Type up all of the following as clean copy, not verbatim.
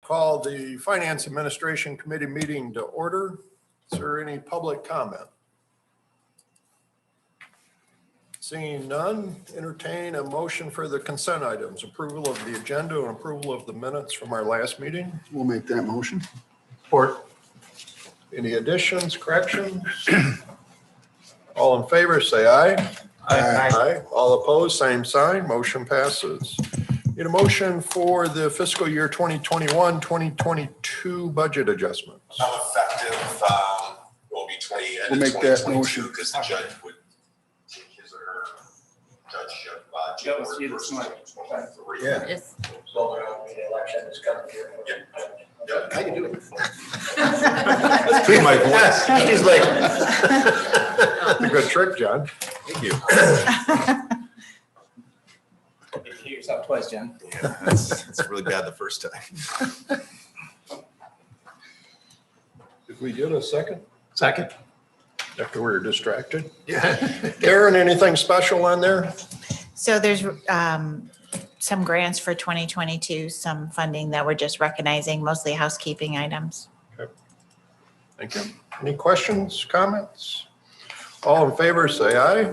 Call the Finance Administration Committee meeting to order. Is there any public comment? Seeing none, entertain a motion for the consent items, approval of the agenda and approval of the minutes from our last meeting. We'll make that motion. Support. Any additions, corrections? All in favor, say aye. Aye. All opposed, same sign. Motion passes. Need a motion for the fiscal year 2021-2022 budget adjustments. Effective will be 20. We'll make that motion because the judge would take his or her judgeship. January 1st, 2023. Yeah. Yes. So the election is coming here. Yeah. How you doing? Let's tweak my voice. He's like, that's a good trick, John. Thank you. You hear yourself twice, Jen. Yeah, it's really bad the first time. Did we get a second? Second. After we were distracted. Yeah. Darren, anything special on there? So there's some grants for 2022, some funding that we're just recognizing, mostly housekeeping items. Thank you. Any questions, comments? All in favor, say aye.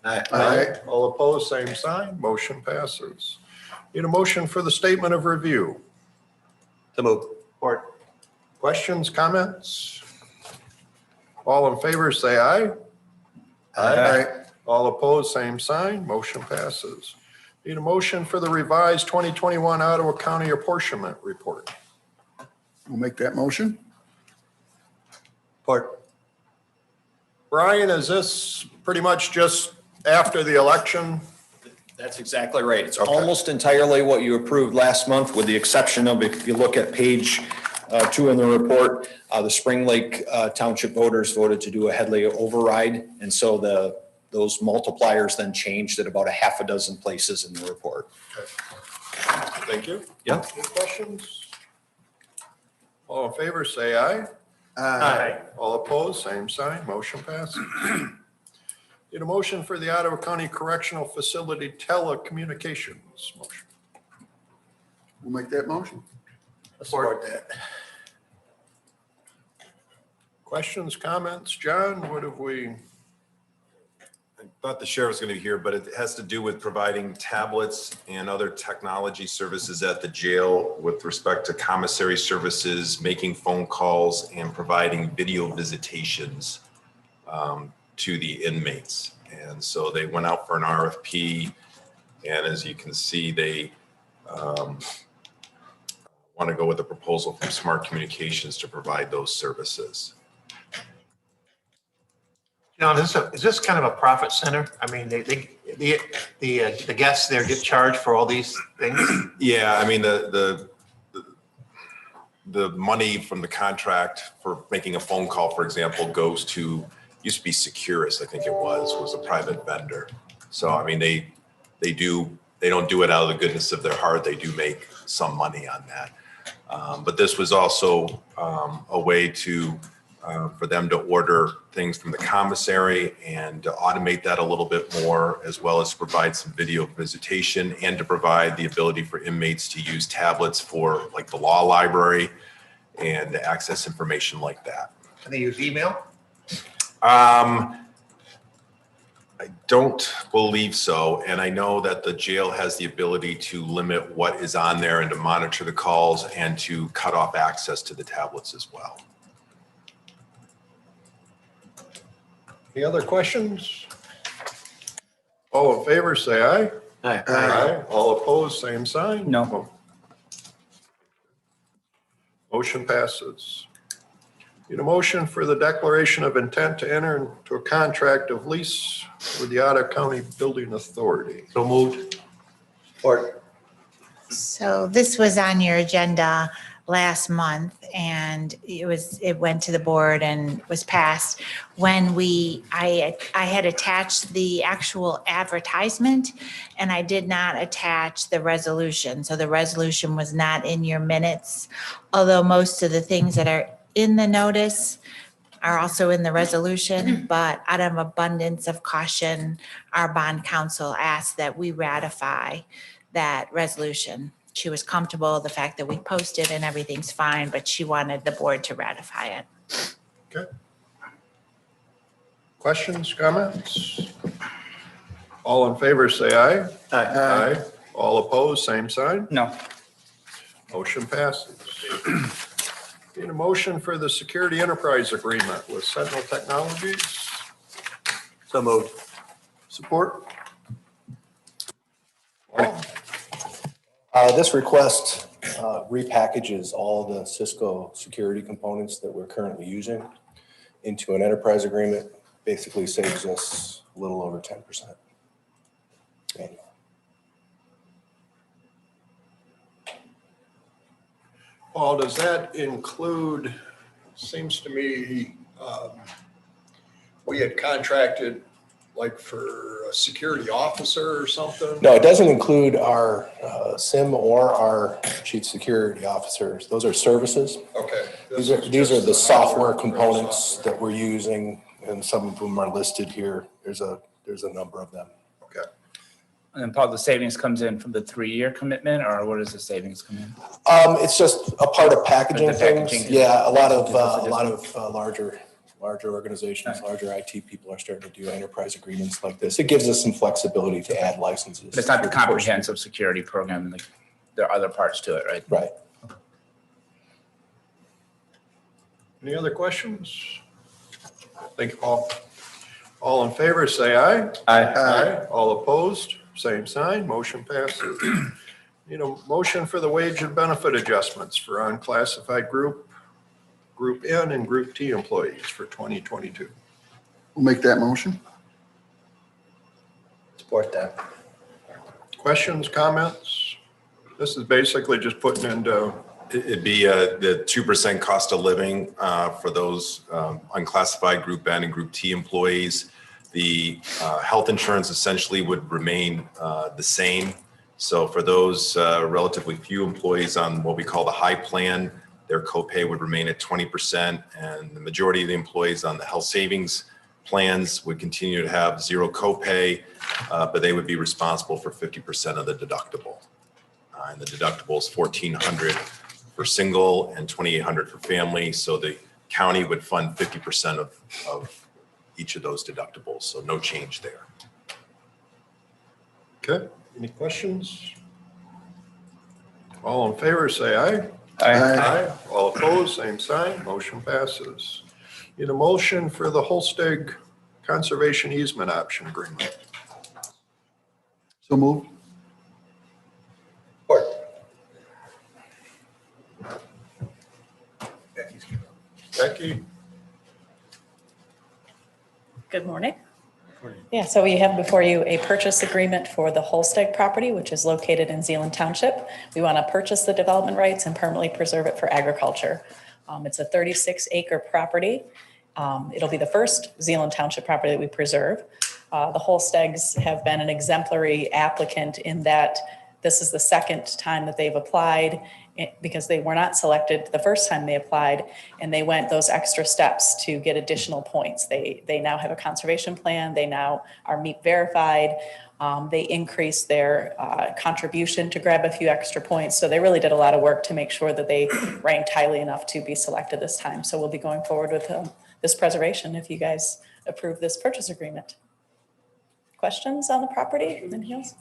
Aye. All opposed, same sign. Motion passes. Need a motion for the statement of review. The move. Support. Questions, comments? All in favor, say aye. All opposed, same sign. Motion passes. Need a motion for the revised 2021 Ottawa County apportionment report. We'll make that motion. Support. Brian, is this pretty much just after the election? That's exactly right. It's Okay. almost entirely what you approved last month, with the exception of, if you look at page 2 in the report, the Spring Lake Township voters voted to do a Headley override. And so those multipliers then changed at about a half a dozen places in the report. Thank you. Yeah. Any questions? All in favor, say aye. Aye. All opposed, same sign. Motion passes. Need a motion for the Ottawa County Correctional Facility telecommunications motion. We'll make that motion. Support that. Questions, comments? John, what have we? I thought the sheriff was going to be here, but it has to do with providing tablets and other technology services at the jail with respect to commissary services, making phone calls, and providing video visitations to the inmates. And so they went out for an RFP, and as you can see, they want to go with a proposal from Smart Communications to provide those services. Now, is this kind of a profit center? I mean, the guests there get charged for all these things? Yeah, I mean, the money from the contract for making a phone call, for example, goes to, used to be Securus, I think it was a private vendor. So, I mean, they don't do it out of the goodness of their heart. They do make some money on that. But this was also a way to, for them to order things from the commissary and to automate that a little bit more, as well as provide some video visitation and to provide the ability for inmates to use tablets for like the law library and to access information like that. Can they use email? I don't believe so. And I know that the jail has the ability to limit what is on there and to monitor the calls and to cut off access to the tablets as well. Any other questions? All in favor, say aye. Aye. All opposed, same sign. No. Motion passes. Need a motion for the declaration of intent to enter into a contract of lease with the Ottawa County Building Authority. So moved. Support. So this was on your agenda last month, and it went to the board and was passed. When I had attached the actual advertisement, and I did not attach the resolution. So the resolution was not in your minutes, although most of the things that are in the notice are also in the resolution, but out of abundance of caution, our bond counsel asked that we ratify that resolution. she was comfortable, the fact that we posted and everything's fine, but she wanted the board to ratify it. Okay. Questions, comments? All in favor, say aye. Aye. All opposed, same sign. No. Motion passes. Need a motion for the security enterprise agreement with Sentinel Technologies. So moved. Support? This request repackages all the Cisco security components that we're currently using into an enterprise agreement. Basically saves us a little over 10% annually. Paul, does that include, seems to me, we had contracted like for a security officer or something? No, it doesn't include our SIM or our chief security officers. Those are services. Okay. These are the software components that we're using, and some of them are listed here. There's a number of them. Okay. And then Paul, the savings comes in from the 3-year commitment, or what does the savings come in? It's just a part of packaging The packaging. things. Yeah, a lot of larger organizations, larger IT people are starting to do enterprise agreements like this. It gives us some flexibility to add licenses. But it's not the comprehensive security program, like there are other parts to it, right? Right. Any other questions? Thank you, Paul. All in favor, say aye. Aye. All opposed, same sign. Motion passes. Need a motion for the wage and benefit adjustments for unclassified Group N and Group T employees for 2022. We'll make that motion. Support that. Questions, comments? This is basically just putting into, It'd be the 2% cost of living for those unclassified Group N and Group T employees. The health insurance essentially would remain the same. So for those relatively few employees on what we call the high plan, their copay would remain at 20%, and the majority of the employees on the health savings plans would continue to have zero copay, but they would be responsible for 50% of the deductible. And the deductible is $1,400 for single and $2,800 for family. So the county would fund 50% of each of those deductibles. So no change there. okay, any questions? All in favor, say aye. Aye. All opposed, same sign. Motion passes. Need a motion for the Holsteg Conservation Easement Option Agreement. So moved. Becky? Good morning. Yeah, so we have before you a purchase agreement for the Holsteg property, which is located in Zeeland Township. We want to purchase the development rights and permanently preserve it for agriculture. It's a 36-acre property. It'll be the first Zeeland Township property that we preserve. The Holstegs have been an exemplary applicant in that this is the second time that they've applied because they were not selected the first time they applied, and they went those extra steps to get additional points. They now have a conservation plan. They now are meat verified. They increased their contribution to grab a few extra points. So they really did a lot of work to make sure that they ranked highly enough to be selected this time. So we'll be going forward with this preservation if you guys approve this purchase agreement. Questions on the property? Anything else?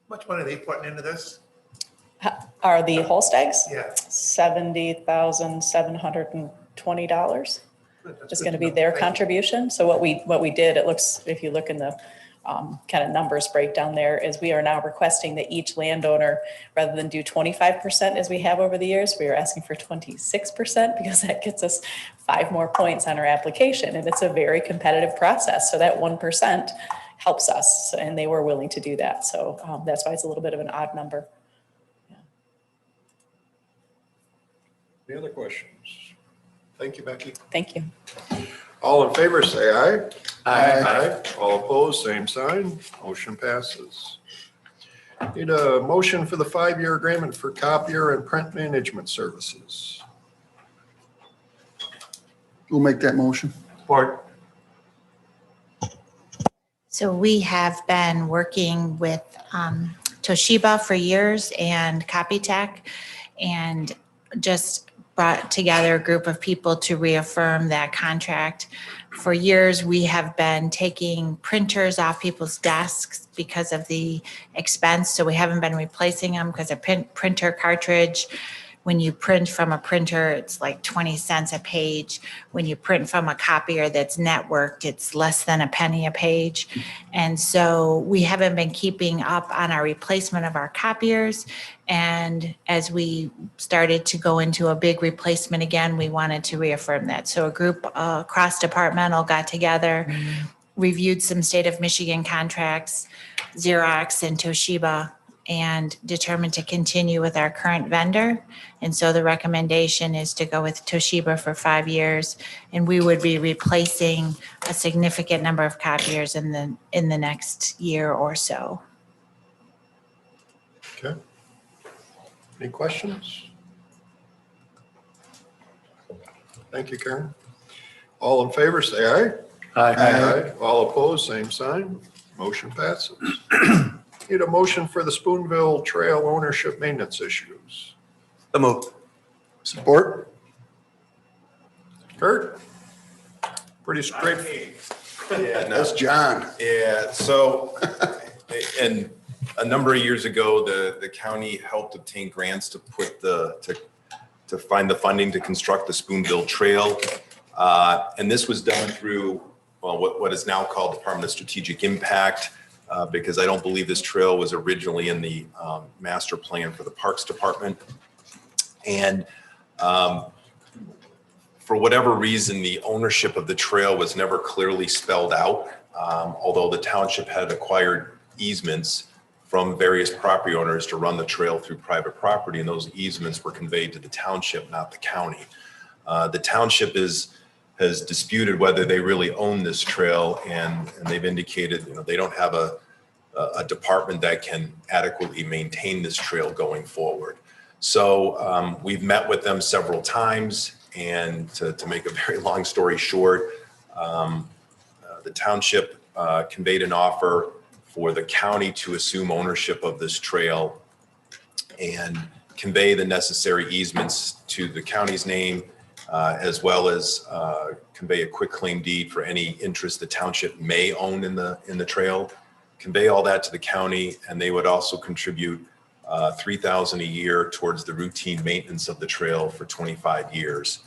How much money are they putting into this? Are the Holstegs? Yeah. $70,720 is going to be their contribution. So what we did, it looks, if you look in the kind of numbers breakdown there, is we are now requesting that each landowner, rather than do 25% as we have over the years, we are asking for 26% because that gets us 5 more points on our application. And it's a very competitive process. So that 1% helps us, and they were willing to do that. So that's why it's a little bit of an odd number. Any other questions? Thank you, Becky. Thank you. All in favor, say aye. Aye. All opposed, same sign. Motion passes. Need a motion for the 5-year agreement for copier and print management services. We'll make that motion. Support. So we have been working with Toshiba for years and Copytech, and just brought together a group of people to reaffirm that contract. For years, we have been taking printers off people's desks because of the expense, so we haven't been replacing them because a printer cartridge, when you print from a printer, it's like 20 cents a page. When you print from a copier that's networked, it's less than a penny a page. And so we haven't been keeping up on our replacement of our copiers. And as we started to go into a big replacement again, we wanted to reaffirm that. So a group cross-departmental got together, reviewed some state of Michigan contracts, Xerox and Toshiba, and determined to continue with our current vendor. And so the recommendation is to go with Toshiba for 5 years, and we would be replacing a significant number of copiers in the next year or so. Okay. Any questions? Thank you, Karen. All in favor, say aye. Aye. All opposed, same sign. Motion passes. Need a motion for the Spoonbill Trail ownership maintenance issues. The move. Support? Kurt? Pretty straight. Yeah, That's John. Yeah, so, and a number of years ago, the county helped obtain grants to put to find the funding to construct the Spoonbill Trail. And this was done through, well, what is now called Department of Strategic Impact, because I don't believe this trail was originally in the master plan for the Parks Department. And for whatever reason, the ownership of the trail was never clearly spelled out, although the township had acquired easements from various property owners to run the trail through private property, and those easements were conveyed to the township, not the county. The township has disputed whether they really own this trail, and they've indicated, they don't have a department that can adequately maintain this trail going forward. So we've met with them several times, and to make a very long story short, the township conveyed an offer for the county to assume ownership of this trail and convey the necessary easements to the county's name, as well as convey a quitclaim deed for any interest the township may own in the trail, convey all that to the county, and they would also contribute $3,000 a year towards the routine maintenance of the trail for 25 years.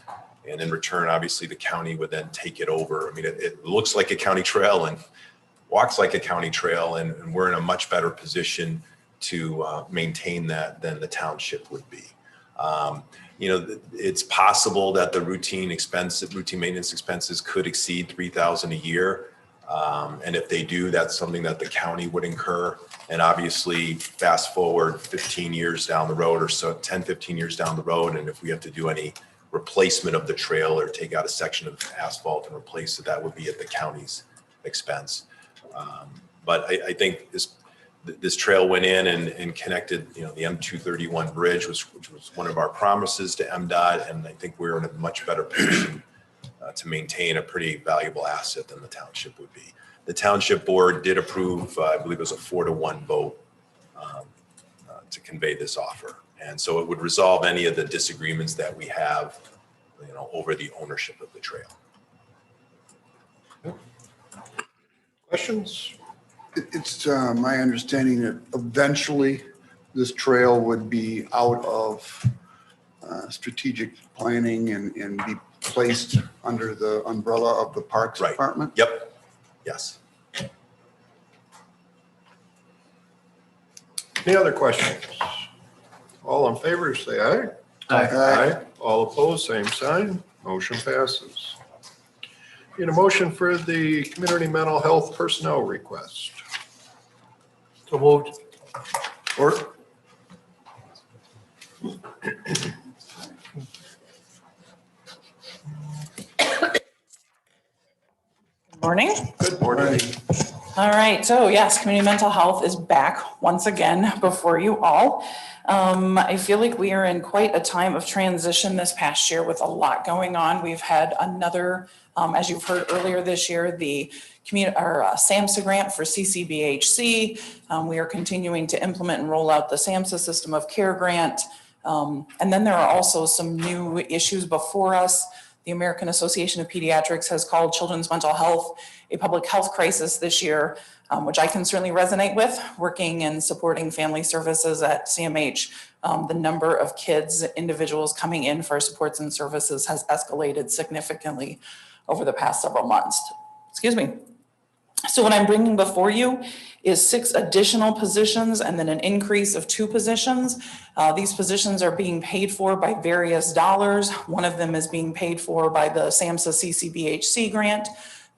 And in return, obviously, the county would then take it over. I mean, it looks like a county trail and walks like a county trail, and we're in a much better position to maintain that than the township would be. It's possible that the routine maintenance expenses could exceed $3,000 a year. And if they do, that's something that the county would incur. And obviously, fast forward 15 years down the road or so, 10, 15 years down the road, and if we have to do any replacement of the trail or take out a section of asphalt and replace it, that would be at the county's expense. But I think this trail went in and connected, the M231 bridge, which was one of our promises to MDOT, and I think we're in a much better position to maintain a pretty valuable asset than the township would be. The township board did approve, I believe it was a 4-1 vote to convey this offer. And so it would resolve any of the disagreements that we have, over the ownership of the trail. Questions? It's my understanding that eventually this trail would be out of strategic planning and be placed under the umbrella of the Parks Right. Department? Yep. Yes. Any other questions? All in favor, say aye. Aye. All opposed, same sign. Motion passes. Need a motion for the community mental health personnel request. So moved. Or, Morning. good morning. All right, so yes, community mental health is back once again before you all. I feel like we are in quite a time of transition this past year with a lot going on. We've had another, as you've heard earlier this year, the SAMHSA grant for CCBHC. We are continuing to implement and roll out the SAMHSA System of Care grant. And then there are also some new issues before us. The American Association of Pediatrics has called children's mental health a public health crisis this year, which I can certainly resonate with, working and supporting family services at CMH. The number of kids, individuals coming in for supports and services has escalated significantly over the past several months. Excuse me. So what I'm bringing before you is 6 additional positions and then an increase of 2 positions. These positions are being paid for by various dollars. One of them is being paid for by the SAMHSA CCBHC grant.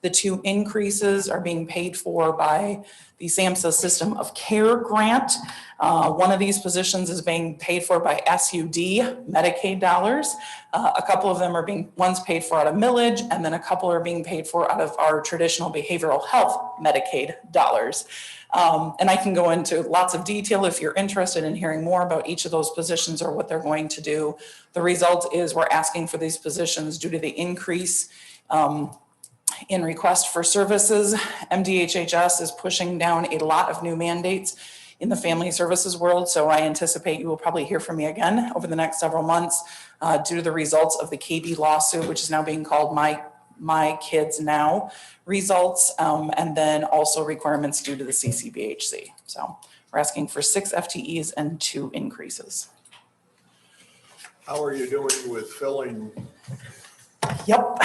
The 2 increases are being paid for by the SAMHSA System of Care grant. One of these positions is being paid for by SUD Medicaid dollars. A couple of them are one's paid for out of millage, and then a couple are being paid for out of our traditional behavioral health Medicaid dollars. And I can go into lots of detail if you're interested in hearing more about each of those positions or what they're going to do. The result is we're asking for these positions due to the increase in request for services. MDHHS is pushing down a lot of new mandates in the family services world. So I anticipate you will probably hear from me again over the next several months due to the results of the KB lawsuit, which is now being called My Kids Now results, and then also requirements due to the CCBHC. So we're asking for 6 FTEs and 2 increases. How are you doing with filling? Yep.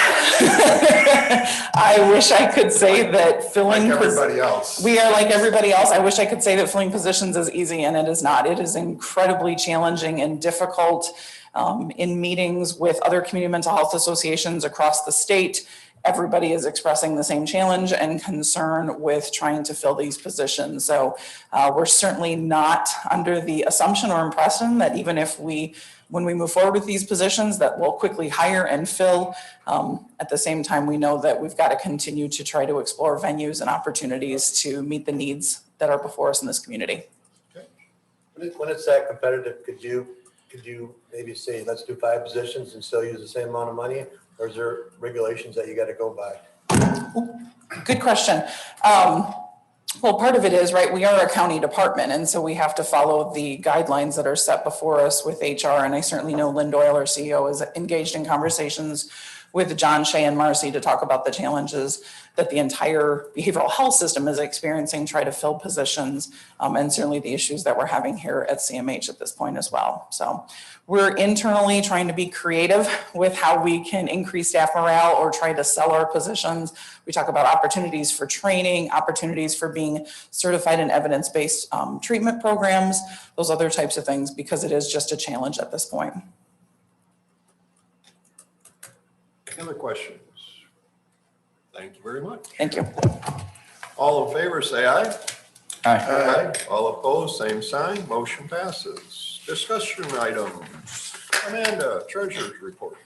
I wish I could say that filling. Like everybody else. We are like everybody else. I wish I could say that filling positions is easy, and it is not. It is incredibly challenging and difficult. In meetings with other community mental health associations across the state, everybody is expressing the same challenge and concern with trying to fill these positions. So we're certainly not under the assumption or impression that even if when we move forward with these positions, that we'll quickly hire and fill. At the same time, we know that we've got to continue to try to explore venues and opportunities to meet the needs that are before us in this community. Okay. When it's that competitive, could you maybe say, let's do 5 positions and still use the same amount of money? Or is there regulations that you got to go by? Good question. Well, part of it is, right, we are a county department, and so we have to follow the guidelines that are set before us with HR. And I certainly know Lynn Doyle, our CEO, is engaged in conversations with John Shea and Marcy to talk about the challenges that the entire behavioral health system is experiencing, try to fill positions, and certainly the issues that we're having here at CMH at this point as well. So we're internally trying to be creative with how we can increase staff morale or try to sell our positions. We talk about opportunities for training, opportunities for being certified in evidence-based treatment programs, those other types of things, because it is just a challenge at this point. Any other questions? Thank you very much. Thank you. All in favor, say aye. Aye. Aye. All opposed, same sign. Motion passes. Discussion items. Amanda, Treasurer's Report.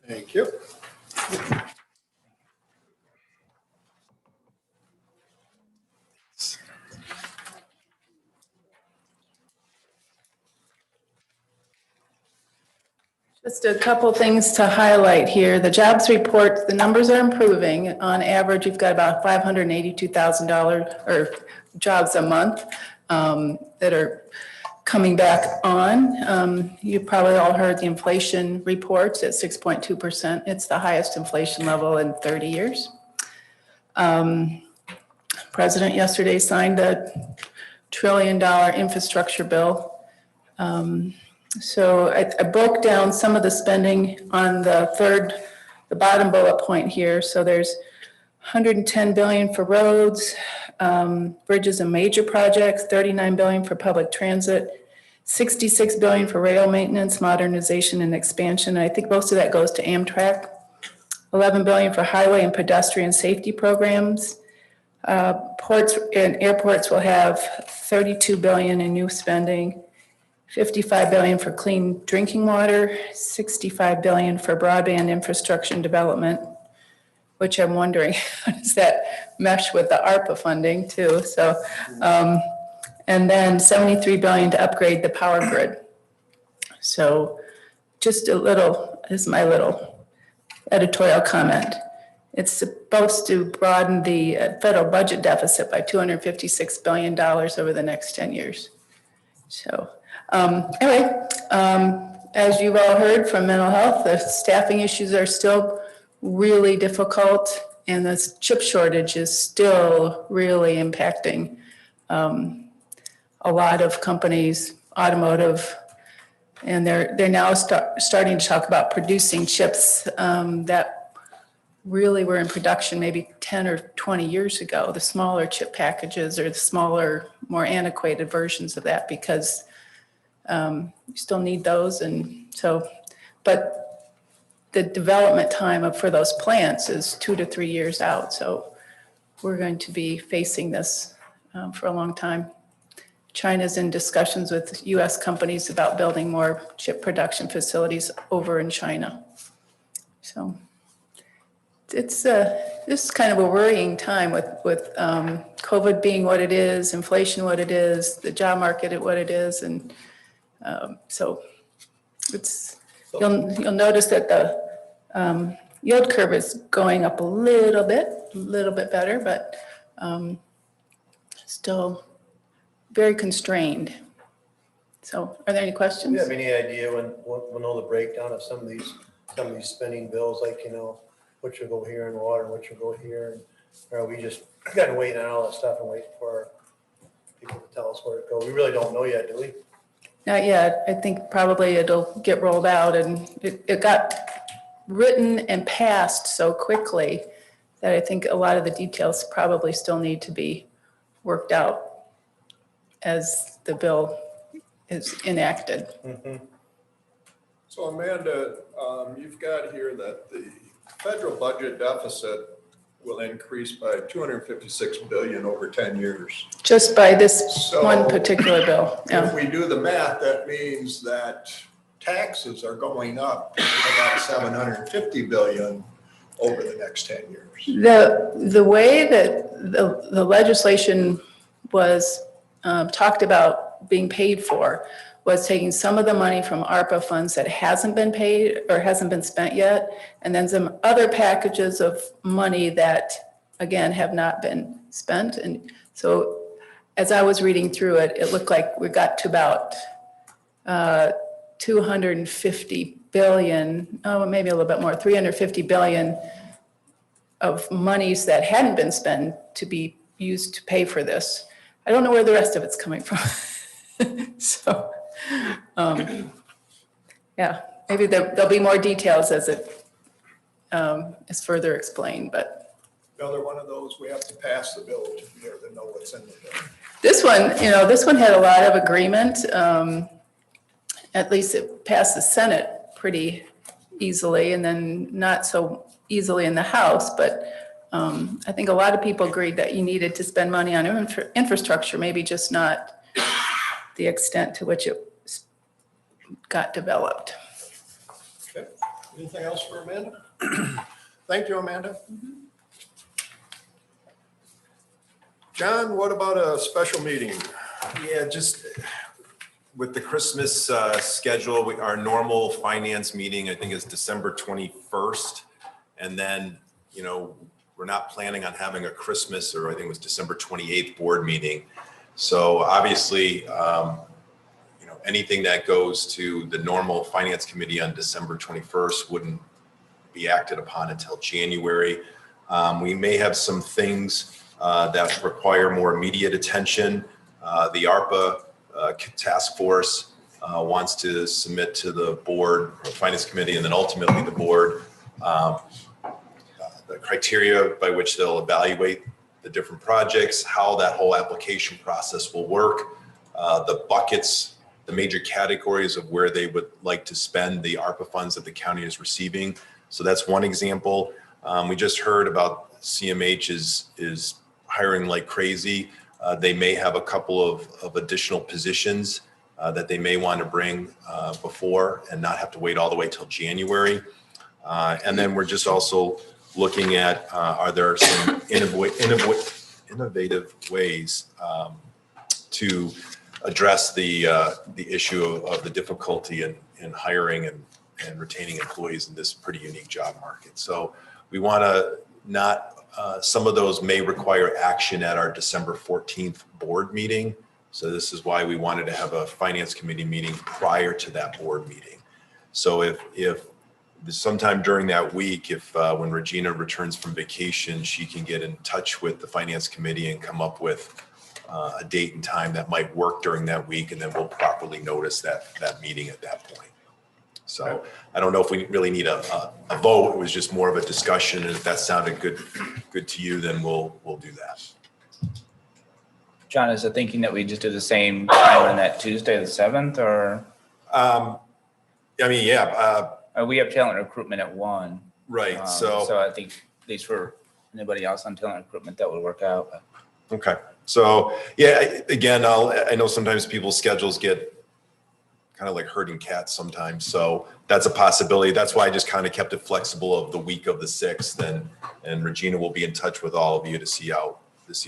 Thank you. Just a couple things to highlight here. The jobs report, the numbers are improving. On average, you've got about $582,000 or jobs a month that are coming back on. You probably all heard the inflation reports at 6.2%. It's the highest inflation level in 30 years. President yesterday signed a $1 trillion infrastructure bill. So I broke down some of the spending on the bottom bullet point here. So there's $110 billion for roads, bridges and major projects, $39 billion for public transit, $66 billion for rail maintenance, modernization and expansion. And I think most of that goes to Amtrak. $11 billion for highway and pedestrian safety programs, Ports and airports will have 32 billion in new spending, 55 billion for clean drinking water, 65 billion for broadband infrastructure and development, which I'm wondering, how does that mesh with the ARPA funding too? So, and then 73 billion to upgrade the power grid. So just a little, is my little editorial comment. It's supposed to broaden the federal budget deficit by $256 billion over the next 10 years. So anyway, as you've all heard from mental health, the staffing issues are still really difficult, and the chip shortage is still really impacting a lot of companies, automotive, and they're now starting to talk about producing chips that really were in production maybe 10 or 20 years ago, the smaller chip packages or the smaller, more antiquated versions of that, because you still need those. And so, but the development time for those plants is 2 to 3 years out. So we're going to be facing this for a long time. China's in discussions with US companies about building more chip production facilities over in China. So it's this is kind of a worrying time with COVID being what it is, inflation what it is, the job market at what it is, and so it's you'll notice that the yield curve is going up a little bit better, but still very constrained. So, are there any questions? Do you have any idea when we'll know the breakdown of some of these spending bills, like, you know, which will go here in water, which will go here, and or we just got to wait on all that stuff and wait for people to tell us where it goes? We really don't know yet, do we? Not yet. I think probably it'll get rolled out, and it got written and passed so quickly that I think a lot of the details probably still need to be worked out as the bill is enacted. Mm-hmm. So Amanda, you've got here that the federal budget deficit will increase by 256 billion over 10 years. Just by this So, one particular bill. If Yeah. we do the math, that means that taxes are going up about 750 billion over the next 10 years. The way that the legislation was talked about being paid for was taking some of the money from ARPA funds that hasn't been paid or hasn't been spent yet, and then some other packages of money that, again, have not been spent. And so as I was reading through it, it looked like we got to about 250 billion, oh, maybe a little bit more, 350 billion of monies that hadn't been spent to be used to pay for this. I don't know where the rest of it's coming from. So, yeah, maybe there'll be more details as it is further explained, but. Another one of those, we have to pass the bill to be able to know what's in the bill. This one had a lot of agreement. At least it passed the Senate pretty easily, and then not so easily in the House, but I think a lot of people agreed that you needed to spend money on infrastructure, maybe just not the extent to which it got developed. Okay. Anything else for Amanda? Thank you, Amanda. John, what about a special meeting? Yeah, just with the Christmas schedule, our normal finance meeting, I think, is December 21st. And then, you know, we're not planning on having a Christmas, or I think it was December 28th board meeting. So obviously, you know, anything that goes to the normal finance committee on December 21st wouldn't be acted upon until January. We may have some things that require more immediate attention. The ARPA task force wants to submit to the board, or finance committee, and then ultimately the board, the criteria by which they'll evaluate the different projects, how that whole application process will work, the buckets, the major categories of where they would like to spend the ARPA funds that the county is receiving. So that's one example. We just heard about CMH is hiring like crazy. They may have a couple of additional positions that they may want to bring before and not have to wait all the way till January. And then we're just also looking at, are there some innovative ways to address the issue of the difficulty in hiring and retaining employees in this pretty unique job market. So we want to not, some of those may require action at our December 14th board meeting. So this is why we wanted to have a finance committee meeting prior to that board meeting. So if sometime during that week, when Regina returns from vacation, she can get in touch with the finance committee and come up with a date and time that might work during that week, and then we'll properly notice that meeting at that point. So I don't know if we really need a vote. It was just more of a discussion, and if that sounded good to you, then we'll do that. John, is it thinking that we just do the same time on that Tuesday, the 7th, or? I mean, yeah. We have talent recruitment at 1. Right. So I think at least for anybody else on talent recruitment, that would work out. Okay. So yeah, again, I know sometimes people's schedules get kind of like herding cats sometimes. So that's a possibility. That's why I just kind of kept it flexible of the week of the 6th, and Regina will be in touch with all of you to see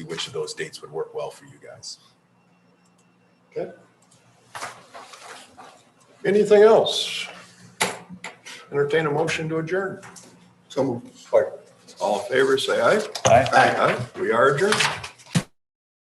which of those dates would work well for you guys. Okay. Anything else? Entertain a motion to adjourn. So moved. All in favor, say aye. Aye. Aye. We are adjourned.